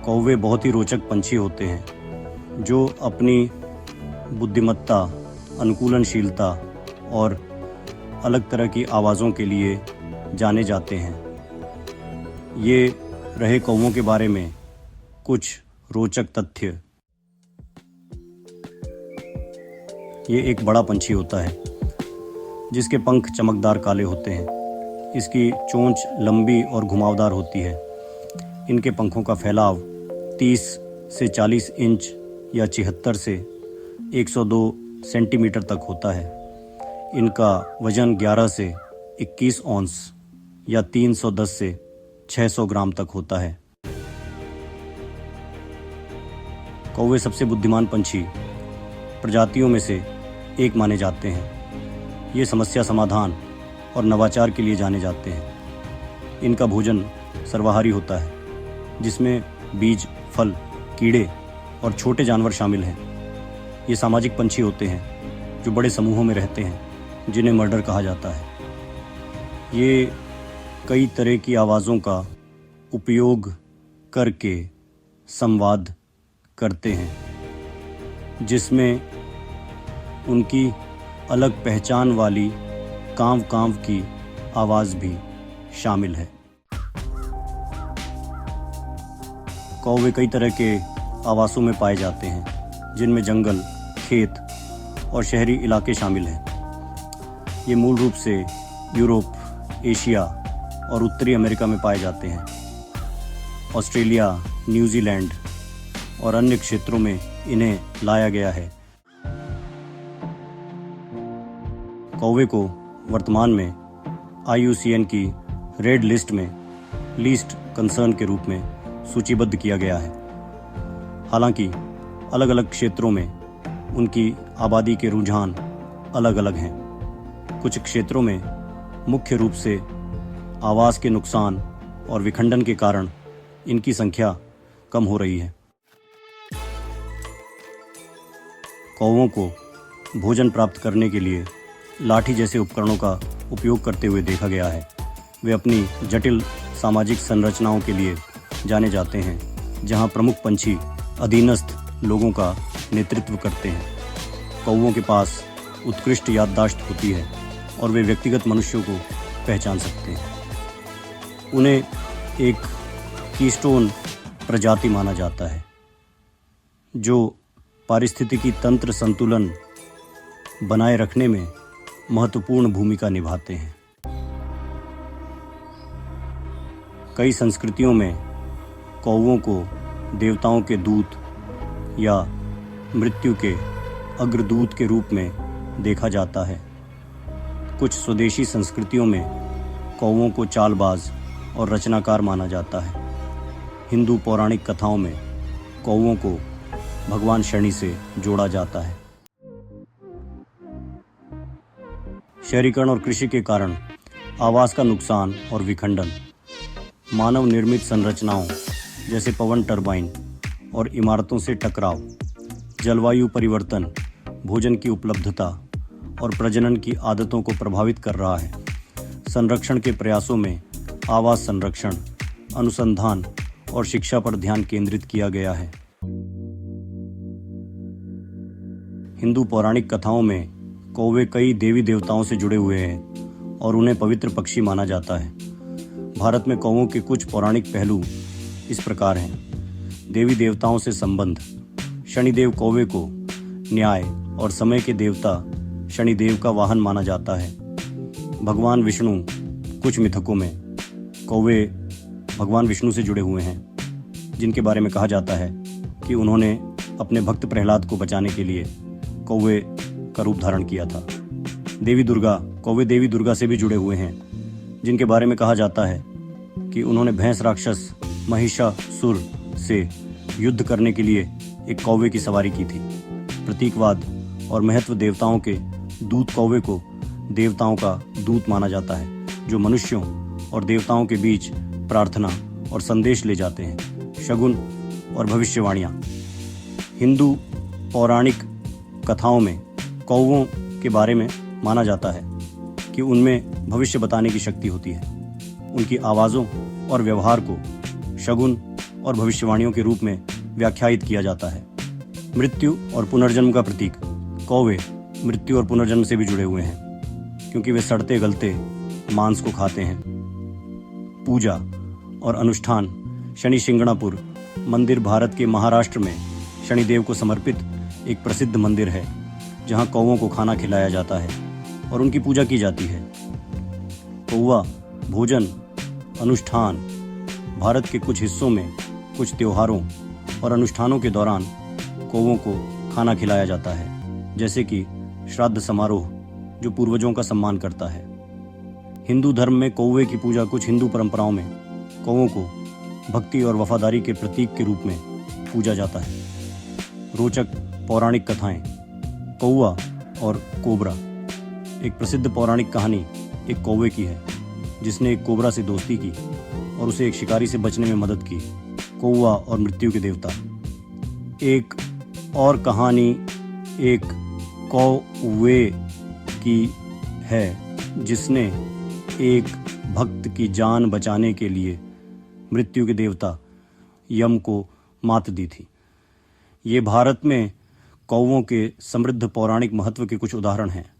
कौवे बहुत ही रोचक पंछी होते हैं जो अपनी बुद्धिमत्ता, अनुकूलनशीलता और अलग तरह की आवाज़ों के लिए जाने जाते हैं। ये रहे कौवों के बारे में कुछ रोचक तथ्य। ये एक बड़ा पंछी होता है जिसके पंख चमकदार काले होते हैं। इसकी चोंच लंबी और घुमावदार होती है। इनके पंखों का फैलाव 30 से 40 इंच या 76 से 102 सेंटीमीटर तक होता है। इनका वजन 11 से 21 औंस या 310 से 600 ग्राम तक होता है। कौवे सबसे बुद्धिमान पंछी प्रजातियों में से एक माने जाते हैं। ये समस्या समाधान और नवाचार के लिए जाने जाते हैं। इनका भोजन सर्वाहारी होता है जिसमें बीज, फल, कीड़े और छोटे जानवर शामिल हैं। ये सामाजिक पंछी होते हैं जो बड़े समूहों में रहते हैं जिन्हें मर्डर कहा जाता है। ये कई तरह की आवाज़ों का उपयोग करके संवाद करते हैं जिसमें उनकी अलग पहचान वाली कांव कांव की आवाज़ भी शामिल है। कौवे कई तरह के आवासों में पाए जाते हैं जिनमें जंगल, खेत और शहरी इलाके शामिल हैं। ये मूल रूप से यूरोप, एशिया और उत्तरी अमेरिका में पाए जाते हैं। ऑस्ट्रेलिया, न्यूजीलैंड और अन्य क्षेत्रों में इन्हें लाया गया है। कौवे को वर्तमान में IUCN की रेड लिस्ट में लीस्ट कंसर्न के रूप में सूचीबद्ध किया गया है। हालांकि अलग अलग क्षेत्रों में उनकी आबादी के रुझान अलग अलग हैं। कुछ क्षेत्रों में मुख्य रूप से आवास के नुकसान और विखंडन के कारण इनकी संख्या कम हो रही है। कौवों को भोजन प्राप्त करने के लिए लाठी जैसे उपकरणों का उपयोग करते हुए देखा गया है। वे अपनी जटिल सामाजिक संरचनाओं के लिए जाने जाते हैं जहां प्रमुख पंछी अधीनस्थ लोगों का नेतृत्व करते हैं। कौवों के पास उत्कृष्ट याददाश्त होती है और वे व्यक्तिगत मनुष्यों को पहचान सकते हैं। उन्हें एक कीस्टोन प्रजाति माना जाता है जो पारिस्थितिकी तंत्र संतुलन बनाए रखने में महत्वपूर्ण भूमिका निभाते हैं। कई संस्कृतियों में कौवों को देवताओं के दूत या मृत्यु के अग्रदूत के रूप में देखा जाता है। कुछ स्वदेशी संस्कृतियों में कौवों को चालबाज और रचनाकार माना जाता है। हिंदू पौराणिक कथाओं में कौवों को भगवान शनि से जोड़ा जाता है। शहरीकरण और कृषि के कारण आवास का नुकसान और विखंडन, मानव निर्मित संरचनाओं जैसे पवन टरबाइन और इमारतों से टकराव, जलवायु परिवर्तन, भोजन की उपलब्धता और प्रजनन की आदतों को प्रभावित कर रहा है। संरक्षण के प्रयासों में आवास संरक्षण, अनुसंधान और शिक्षा पर ध्यान केंद्रित किया गया है। हिंदू पौराणिक कथाओं में कौवे कई देवी देवताओं से जुड़े हुए हैं और उन्हें पवित्र पक्षी माना जाता है। भारत में कौवों के कुछ पौराणिक पहलू इस प्रकार हैं। देवी देवताओं से संबंध। शनिदेव कौवे को न्याय और समय के देवता शनिदेव का वाहन माना जाता है। भगवान विष्णु, कुछ मिथकों में कौवे भगवान विष्णु से जुड़े हुए हैं जिनके बारे में कहा जाता है कि उन्होंने अपने भक्त प्रहलाद को बचाने के लिए कौवे का रूप धारण किया था। देवी दुर्गा, कौवे देवी दुर्गा से भी जुड़े हुए हैं जिनके बारे में कहा जाता है कि उन्होंने भैंस राक्षस महिषासुर से युद्ध करने के लिए एक कौवे की सवारी की थी। प्रतीकवाद और महत्व। देवताओं के दूत कौवे को देवताओं का दूत माना जाता है जो मनुष्यों और देवताओं के बीच प्रार्थना और संदेश ले जाते हैं। शगुन और भविष्यवाणियाँ। हिंदू पौराणिक कथाओं में कौवों के बारे में माना जाता है कि उनमें भविष्य बताने की शक्ति होती है। उनकी आवाज़ों और व्यवहार को शगुन और भविष्यवाणियों के रूप में व्याख्यायित किया जाता है। मृत्यु और पुनर्जन्म का प्रतीक कौवे मृत्यु और पुनर्जन्म से भी जुड़े हुए हैं, क्योंकि वे सड़ते गलते मांस को खाते हैं। पूजा और अनुष्ठान शनि शिंगणापुर मंदिर भारत के महाराष्ट्र में शनिदेव को समर्पित एक प्रसिद्ध मंदिर है, जहां कौवों को खाना खिलाया जाता है और उनकी पूजा की जाती है। कौवा भोजन अनुष्ठान भारत के कुछ हिस्सों में कुछ त्योहारों और अनुष्ठानों के दौरान कौवों को खाना खिलाया जाता है, जैसे कि श्राद्ध समारोह जो पूर्वजों का सम्मान करता है। हिंदू धर्म में कौवे की पूजा कुछ हिंदू परंपराओं में कौवों को भक्ति और वफादारी के प्रतीक के रूप में पूजा जाता है। रोचक पौराणिक कथाएं कौवा और कोबरा। एक प्रसिद्ध पौराणिक कहानी एक कौवे की है, जिसने एक कोबरा से दोस्ती की और उसे एक शिकारी से बचने में मदद की। कौवा और मृत्यु के देवता। एक और कहानी एक कौवे की है, जिसने एक भक्त की जान बचाने के लिए मृत्यु के देवता यम को मात दी थी। ये भारत में कौवों के समृद्ध पौराणिक महत्व के कुछ उदाहरण हैं।